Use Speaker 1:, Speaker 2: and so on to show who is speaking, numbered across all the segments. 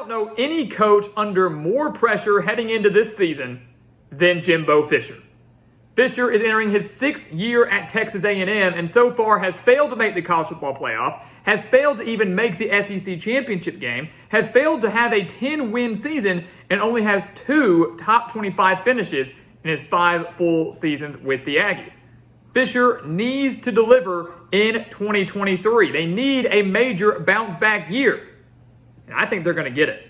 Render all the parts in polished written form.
Speaker 1: don't know any coach under more pressure heading into this season than Jimbo Fisher. Fisher is entering his 6th year at Texas A&M and so far has failed to make the college football playoff, has failed to even make the SEC championship game, has failed to have a 10-win season, and only has 2 top 25 finishes in his 5 full seasons with the Aggies. Fisher needs to deliver in 2023. They need a major bounce-back year, and I think they're going to get it.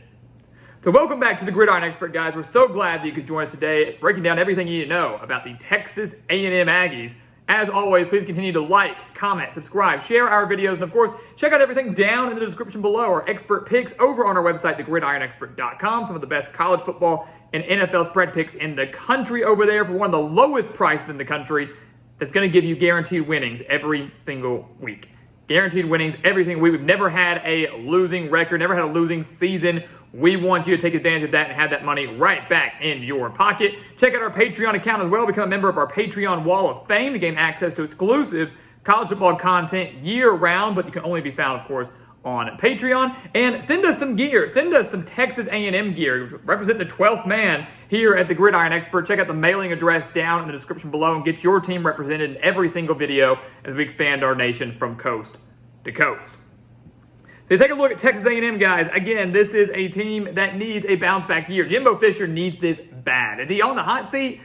Speaker 1: So welcome back to the Gridiron Expert, guys. We're so glad that you could join us today, breaking down everything you need to know about the Texas A&M Aggies. As always, please continue to like, comment, subscribe, share our videos, and of course, check out everything down in the description below. Our expert picks over on our website, thegridironexpert.com. Some of the best college football and NFL spread picks in the country over there for one of the lowest priced in the country. That's going to give you guaranteed winnings every single week. Guaranteed winnings every single week. We've never had a losing record, never had a losing season. We want you to take advantage of that and have that money right back in your pocket. Check out our Patreon account as well. Become a member of our Patreon Wall of Fame to gain access to exclusive college football content year-round, but you can only be found, of course, on Patreon. And send us some gear. Send us some Texas A&M gear. Represent the 12th man here at the Gridiron Expert. Check out the mailing address down in the description below and get your team represented in every single video as we expand our nation from coast to coast. So take a look at Texas A&M, guys. Again, this is a team that needs a bounce-back year. Jimbo Fisher needs this bad. Is he on the hot seat?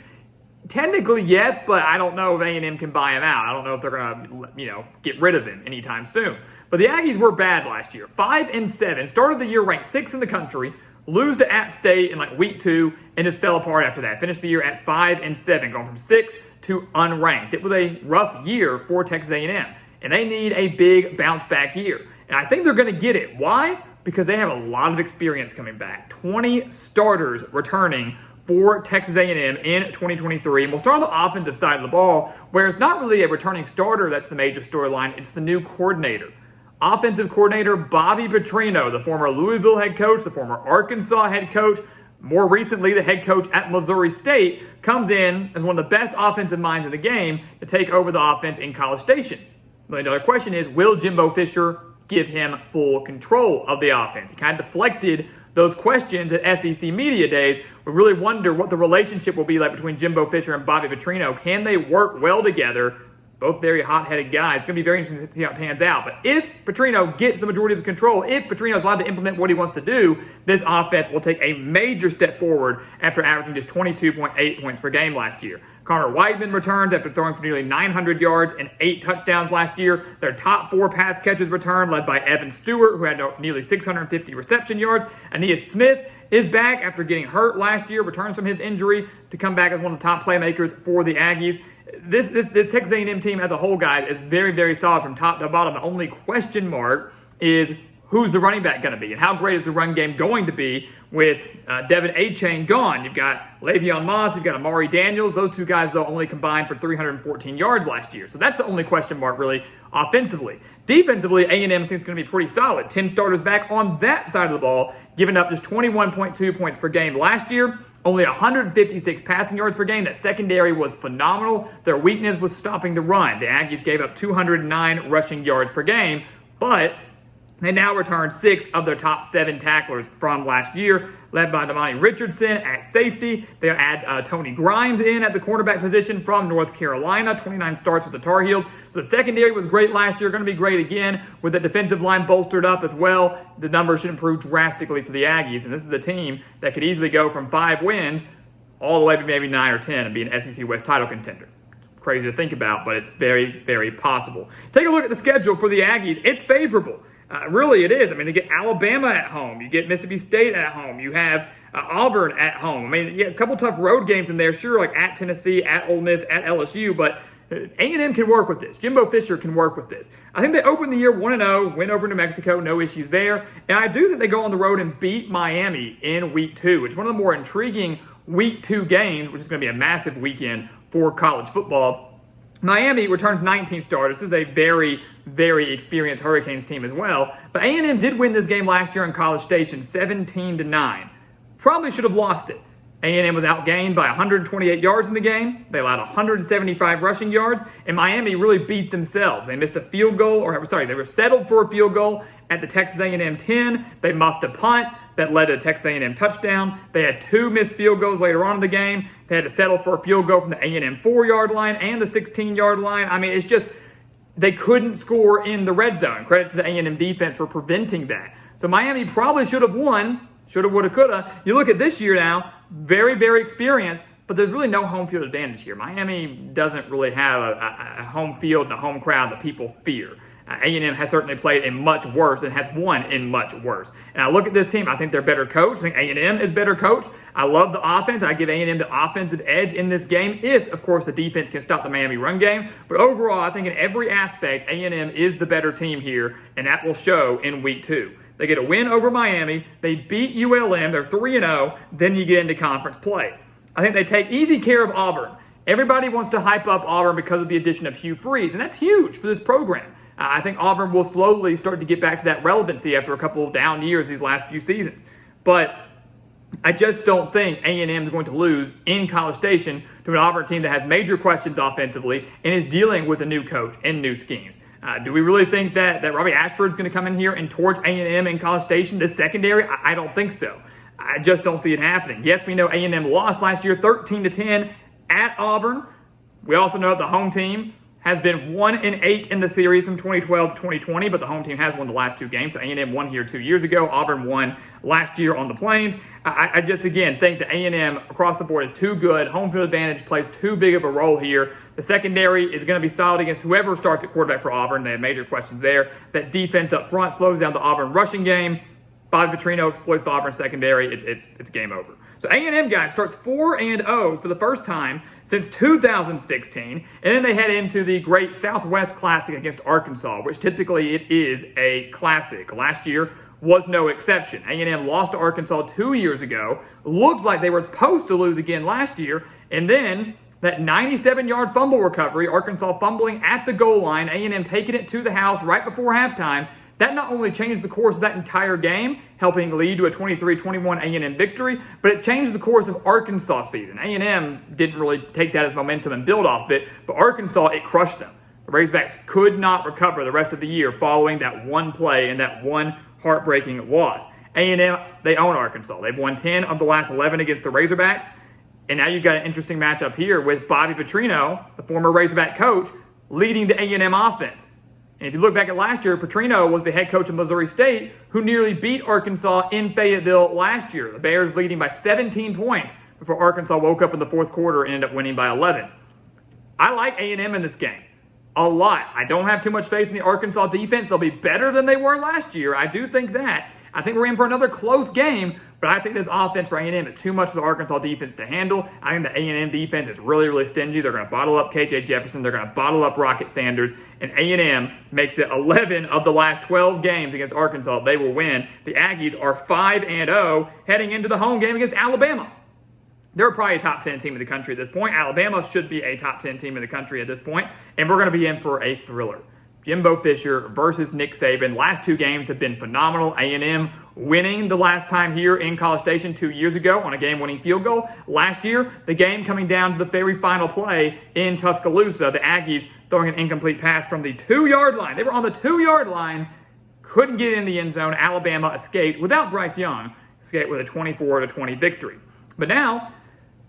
Speaker 1: Technically, yes, but I don't know if A&M can buy him out. I don't know if they're going to, get rid of him anytime soon. But the Aggies were bad last year. 5-7. Started the year ranked 6th in the country. Lose to App State in week 2 and just fell apart after that. Finished the year at 5-7, going from 6th to unranked. It was a rough year for Texas A&M, and they need a big bounce-back year. And I think they're going to get it. Why? Because they have a lot of experience coming back. 20 starters returning for Texas A&M in 2023. And we'll start on the offensive side of the ball, where it's not really a returning starter that's the major storyline. It's the new coordinator. Offensive coordinator Bobby Petrino, the former Louisville head coach, the former Arkansas head coach, more recently the head coach at Missouri State, comes in as one of the best offensive minds in the game to take over the offense in College Station. The other question is, will Jimbo Fisher give him full control of the offense? He kind of deflected those questions at SEC Media Days. We really wonder what the relationship will be like between Jimbo Fisher and Bobby Petrino. Can they work well together? Both very hot-headed guys. It's going to be very interesting to see how it pans out. But if Petrino gets the majority of his control, if Petrino is allowed to implement what he wants to do, this offense will take a major step forward after averaging just 22.8 points per game last year. Connor Weidman returns after throwing for nearly 900 yards and 8 touchdowns last year. Their top 4 pass catches returned, led by Evan Stewart, who had nearly 650 reception yards. Aeneas Smith is back after getting hurt last year, returns from his injury to come back as one of the top playmakers for the Aggies. This Texas A&M team as a whole, guys, is very, very solid from top to bottom. The only question mark is who's the running back going to be and how great is the run game going to be with Devin A-Chain gone. You've got Le'Veon Moss, you've got Amari Daniels. Those 2 guys, though, only combined for 314 yards last year. So that's the only question mark, really, offensively. Defensively, A&M thinks it's going to be pretty solid. 10 starters back on that side of the ball, giving up just 21.2 points per game last year. Only 156 passing yards per game. That secondary was phenomenal. Their weakness was stopping the run. The Aggies gave up 209 rushing yards per game, but they now return 6 of their top 7 tacklers from last year, led by Damani Richardson at safety. They add Tony Grimes in at the cornerback position from North Carolina, 29 starts with the Tar Heels. So the secondary was great last year, going to be great again with the defensive line bolstered up as well. The numbers should improve drastically for the Aggies, and this is a team that could easily go from 5 wins all the way to maybe 9 or 10 and be an SEC West title contender. It's crazy to think about, but it's very, very possible. Take a look at the schedule for the Aggies. It's favorable. Really, it is. I mean, they get Alabama at home. You get Mississippi State at home. You have Auburn at home. I mean, you have a couple tough road games in there, sure, like at Tennessee, at Ole Miss, at LSU, but A&M can work with this. Jimbo Fisher can work with this. I think they opened the year 1-0, win over New Mexico, no issues there. And I do think they go on the road and beat Miami in week 2. It's one of the more intriguing week 2 games, which is going to be a massive weekend for college football. Miami returns 19 starters. This is a very, very experienced Hurricanes team as well. But A&M did win this game last year in College Station, 17-9. Probably should have lost it. A&M was outgained by 128 yards in the game. They allowed 175 rushing yards, and Miami really beat themselves. They missed a field goal, they were settled for a field goal at the Texas A&M 10. They muffed a punt. that led to a Texas A&M touchdown. They had 2 missed field goals later on in the game. They had to settle for a field goal from the A&M 4-yard line and the 16-yard line. I mean, it's just they couldn't score in the red zone. Credit to the A&M defense for preventing that. So Miami probably should have won. Shoulda, woulda, coulda. You look at this year now, very, very experienced, but there's really no home field advantage here. Miami doesn't really have a home field and a home crowd that people fear. A&M has certainly played in much worse and has won in much worse. And I look at this team, I think they're better coached. I think A&M is better coached. I love the offense. I give A&M the offensive edge in this game if, of course, the defense can stop the Miami run game. But overall, I think in every aspect, A&M is the better team here, and that will show in week 2. They get a win over Miami. They beat ULM. They're 3-0. Then you get into conference play. I think they take easy care of Auburn. Everybody wants to hype up Auburn because of the addition of Hugh Freeze, and that's huge for this program. I think Auburn will slowly start to get back to that relevancy after a couple of down years these last few seasons. But I just don't think A&M is going to lose in College Station to an Auburn team that has major questions offensively and is dealing with a new coach and new schemes. Do we really think that Robbie Ashford's going to come in here and torch A&M in College Station, this secondary? I don't think so. I just don't see it happening. Yes, we know A&M lost last year 13-10 at Auburn. We also know that the home team has been 1-8 in the series from 2012 to 2020, but the home team has won the last 2 games. So A&M won here 2 years ago. Auburn won last year on the Plains. I just, again, think that A&M across the board is too good. Home field advantage plays too big of a role here. The secondary is going to be solid against whoever starts at quarterback for Auburn. They have major questions there. That defense up front slows down the Auburn rushing game. Bobby Petrino exploits the Auburn secondary. It's game over. So A&M, guys, starts 4-0 for the first time since 2016, and then they head into the Great Southwest Classic against Arkansas, which typically it is a classic. Last year was no exception. A&M lost to Arkansas 2 years ago, looked like they were supposed to lose again last year, and then that 97-yard fumble recovery, Arkansas fumbling at the goal line, A&M taking it to the house right before halftime. That not only changed the course of that entire game, helping lead to a 23-21 A&M victory, but it changed the course of Arkansas season. A&M didn't really take that as momentum and build off of it, but Arkansas, it crushed them. The Razorbacks could not recover the rest of the year following that one play and that one heartbreaking loss. A&M, they own Arkansas. They've won 10 of the last 11 against the Razorbacks, and now you've got an interesting matchup here with Bobby Petrino, the former Razorback coach, leading the A&M offense. And if you look back at last year, Petrino was the head coach of Missouri State, who nearly beat Arkansas in Fayetteville last year. The Bears leading by 17 points before Arkansas woke up in the fourth quarter and ended up winning by 11. I like A&M in this game a lot. I don't have too much faith in the Arkansas defense. They'll be better than they were last year. I do think that. I think we're in for another close game, but I think this offense for A&M is too much for the Arkansas defense to handle. I think the A&M defense is really, really stingy. They're going to bottle up KJ Jefferson. They're going to bottle up Rocket Sanders. And A&M makes it 11 of the last 12 games against Arkansas. They will win. The Aggies are 5-0 heading into the home game against Alabama. They're probably a top 10 team in the country at this point. Alabama should be a top 10 team in the country at this point. And we're going to be in for a thriller. Jimbo Fisher versus Nick Saban. Last 2 games have been phenomenal. A&M winning the last time here in College Station 2 years ago on a game-winning field goal. Last year, the game coming down to the very final play in Tuscaloosa. The Aggies throwing an incomplete pass from the 2-yard line. They were on the 2-yard line, couldn't get in the end zone. Alabama escaped without Bryce Young, escaped with a 24-20 victory. But now,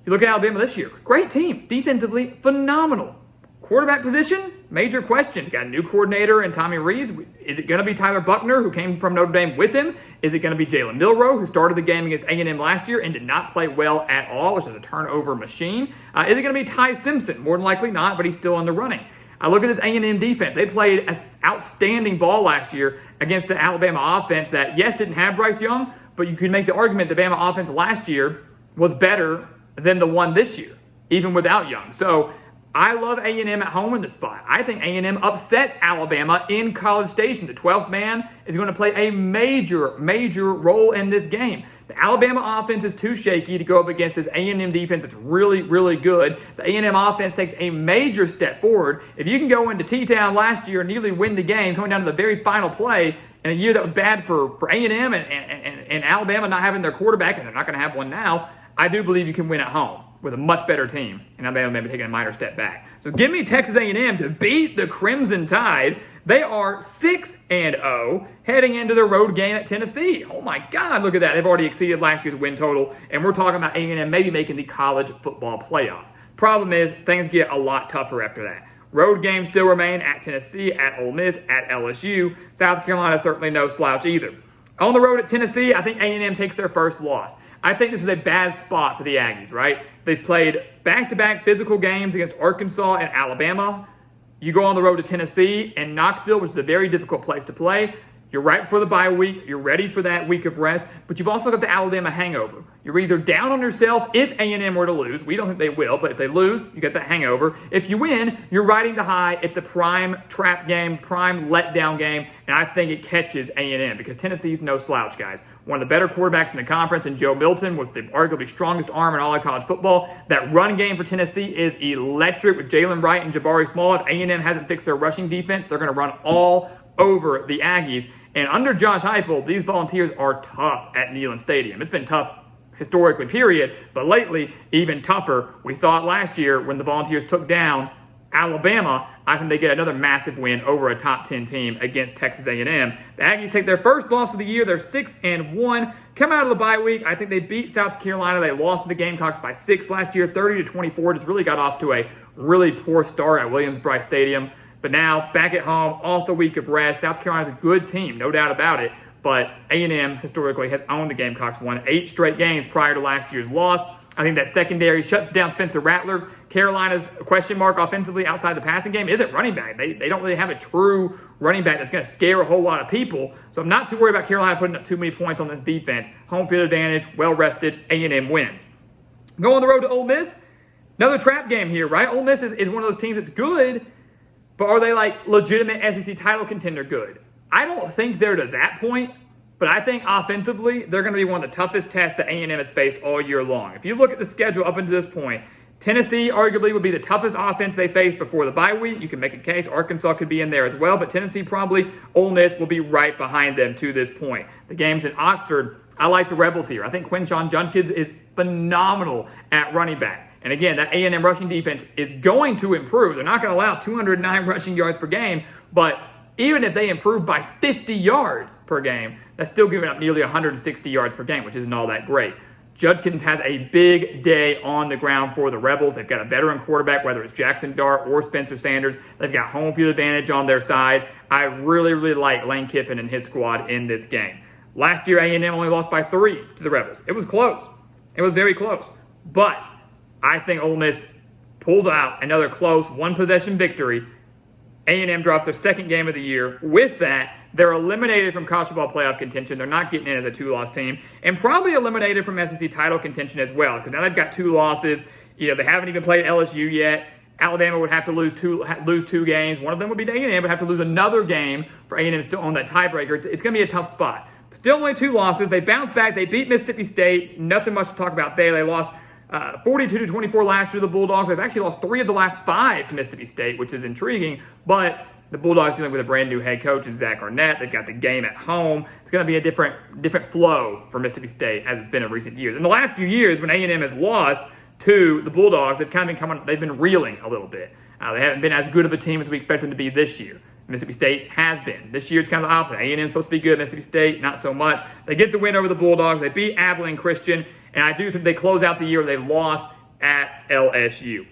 Speaker 1: you look at Alabama this year. Great team. Defensively, phenomenal. Quarterback position, major questions. Got a new coordinator in Tommy Rees. Is it going to be Tyler Buchner, who came from Notre Dame with him? Is it going to be Jalen Milroe, who started the game against A&M last year and did not play well at all, which is a turnover machine? Is it going to be Ty Simpson? More than likely not, but he's still in the running. I look at this A&M defense. They played an outstanding ball last year against the Alabama offense that, yes, didn't have Bryce Young, but you could make the argument the Bama offense last year was better than the one this year, even without Young. So I love A&M at home in this spot. I think A&M upsets Alabama in College Station. The 12th man is going to play a major, major role in this game. The Alabama offense is too shaky to go up against this A&M defense. It's really, really good. The A&M offense takes a major step forward. If you can go into T-Town last year and nearly win the game, coming down to the very final play, in a year that was bad for A&M and Alabama not having their quarterback, and they're not going to have one now, I do believe you can win at home with a much better team, and Alabama maybe taking a minor step back. So give me Texas A&M to beat the Crimson Tide. They are 6-0 heading into their road game at Tennessee. Oh my God, look at that. They've already exceeded last year's win total, and we're talking about A&M maybe making the college football playoff. Problem is, things get a lot tougher after that. Road games still remain at Tennessee, at Ole Miss, at LSU. South Carolina certainly no slouch either. On the road at Tennessee, I think A&M takes their first loss. I think this is a bad spot for the Aggies, right? They've played back-to-back physical games against Arkansas and Alabama. You go on the road to Tennessee and Knoxville, which is a very difficult place to play. You're right before the bye week. You're ready for that week of rest, but you've also got the Alabama hangover. You're either down on yourself if A&M were to lose. We don't think they will, but if they lose, you get that hangover. If you win, you're riding the high. It's a prime trap game, prime letdown game, and I think it catches A&M because Tennessee's no slouch, guys. One of the better quarterbacks in the conference, and Joe Milton with the arguably strongest arm in all of college football. That run game for Tennessee is electric with Jalen Wright and Jabari Small. If A&M hasn't fixed their rushing defense, they're going to run all over the Aggies. And under Josh Heupel, these Volunteers are tough at Neyland Stadium. It's been tough historically, period, but lately even tougher. We saw it last year when the Volunteers took down Alabama. I think they get another massive win over a top 10 team against Texas A&M. The Aggies take their first loss of the year. They're 6-1. Come out of the bye week. I think they beat South Carolina. They lost to the Gamecocks by 6 last year, 30-24. Just really got off to a really poor start at Williams-Brice Stadium. But now, back at home, off the week of rest. South Carolina's a good team, no doubt about it. But A&M, historically, has owned the Gamecocks, won 8 straight games prior to last year's loss. I think that secondary shuts down Spencer Rattler. Carolina's question mark offensively outside the passing game isn't running back. They don't really have a true running back that's going to scare a whole lot of people. So I'm not too worried about Carolina putting up too many points on this defense. Home field advantage, well-rested, A&M wins. Go on the road to Ole Miss. Another trap game here, right? Ole Miss is one of those teams that's good, but are they like legitimate SEC title contender good? I don't think they're to that point, but I think offensively, they're going to be one of the toughest tests that A&M has faced all year long. If you look at the schedule up until this point, Tennessee arguably would be the toughest offense they faced before the bye week. You can make a case. Arkansas could be in there as well, but Tennessee probably, Ole Miss will be right behind them to this point. The game's in Oxford. I like the Rebels here. I think Quinshon Judkins is phenomenal at running back. And again, that A&M rushing defense is going to improve. They're not going to allow 209 rushing yards per game, but even if they improve by 50 yards per game, that's still giving up nearly 160 yards per game, which isn't all that great. Judkins has a big day on the ground for the Rebels. They've got a veteran quarterback, whether it's Jackson Dart or Spencer Sanders. They've got home field advantage on their side. I really, really like Lane Kiffin and his squad in this game. Last year, A&M only lost by 3 to the Rebels. It was close. It was very close. But I think Ole Miss pulls out another close one-possession victory. A&M drops their second game of the year. With that, they're eliminated from college football playoff contention. They're not getting in as a 2-loss team. And probably eliminated from SEC title contention as well, because now they've got 2 losses. They haven't even played LSU yet. Alabama would have to lose two games. One of them would be A&M, would have to lose another game for A&M to still own that tiebreaker. It's going to be a tough spot. Still only 2 losses. They bounced back. They beat Mississippi State. Nothing much to talk about there. They lost 42-24 last year to the Bulldogs. They've actually lost 3 of the last 5 to Mississippi State, which is intriguing. But the Bulldogs dealing with a brand new head coach in Zach Arnett. They've got the game at home. It's going to be a different flow for Mississippi State as it's been in recent years. In the last few years, when A&M has lost to the Bulldogs, they've been reeling a little bit. They haven't been as good of a team as we expect them to be this year. Mississippi State has been. This year it's kind of the opposite. A&M is supposed to be good. Mississippi State, not so much. They get the win over the Bulldogs. They beat Abilene Christian. And I do think they close out the year they lost at LSU.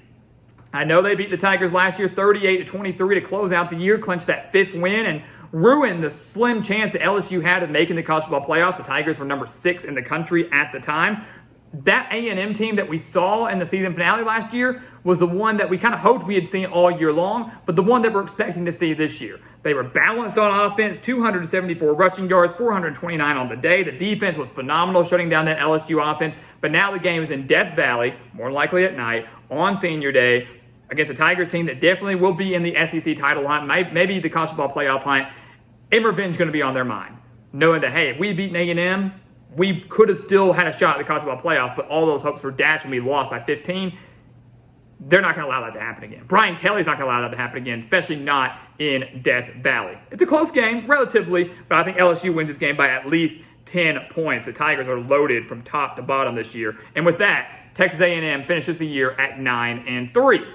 Speaker 1: I know they beat the Tigers last year 38-23 to close out the year, clinch that 5th win, and ruin the slim chance that LSU had of making the college football playoff. The Tigers were number 6 in the country at the time. That A&M team that we saw in the season finale last year was the one that we kind of hoped we had seen all year long, but the one that we're expecting to see this year. They were balanced on offense, 274 rushing yards, 429 on the day. The defense was phenomenal, shutting down that LSU offense. But now the game is in Death Valley, more likely at night, on senior day, against a Tigers team that definitely will be in the SEC title hunt, maybe the college football playoff hunt. And revenge is going to be on their mind, knowing that, hey, if we beat A&M, we could have still had a shot at the college football playoff, but all those hopes were dashed and we lost by 15. They're not going to allow that to happen again. Brian Kelly's not going to allow that to happen again, especially not in Death Valley. It's a close game, relatively, but I think LSU wins this game by at least 10 points. The Tigers are loaded from top to bottom this year. And with that, Texas A&M finishes the year at 9-3.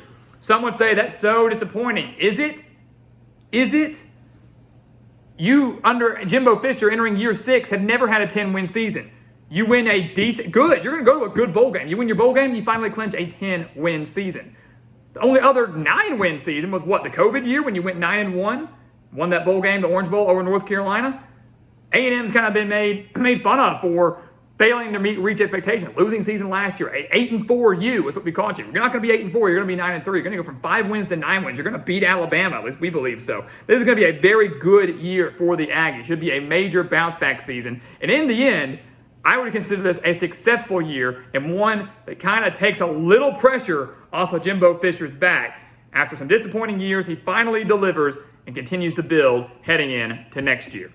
Speaker 1: Some would say that's so disappointing. Is it? Is it? You, under Jimbo Fisher, entering year 6, have never had a 10-win season. You win a decent, good, you're going to go to a good bowl game. You win your bowl game, you finally clinch a 10-win season. The only other 9-win season was what, the COVID year when you went 9-1, won that bowl game, the Orange Bowl over North Carolina? A&M's kind of been made fun of for failing to reach expectations. Losing season last year, 8-4 U is what we called you. You're not going to be 8-4. You're going to be 9-3. You're going to go from 5 wins to 9 wins. You're going to beat Alabama. At least we believe so. This is going to be a very good year for the Aggies. It should be a major bounce back season. And in the end, I would consider this a successful year and one that kind of takes a little pressure off of Jimbo Fisher's back. After some disappointing years, he finally delivers and continues to build heading into next year.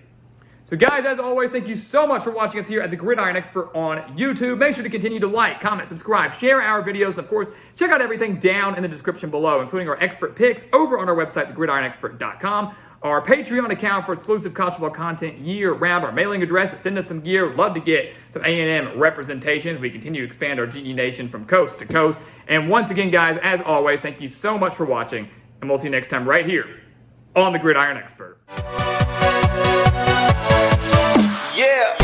Speaker 1: So guys, as always, thank you so much for watching us here at the Gridiron Expert on YouTube. Make sure to continue to like, comment, subscribe, share our videos, and of course, check out everything down in the description below, including our expert picks over on our website, thegridironexpert.com, our Patreon account for exclusive college football content year-round, our mailing address to send us some gear. Love to get some A&M representation as we continue to expand our GE Nation from coast to coast. And once again, guys, as always, thank you so much for watching, and we'll see you next time right here on the Gridiron Expert.
Speaker 2: Yeah.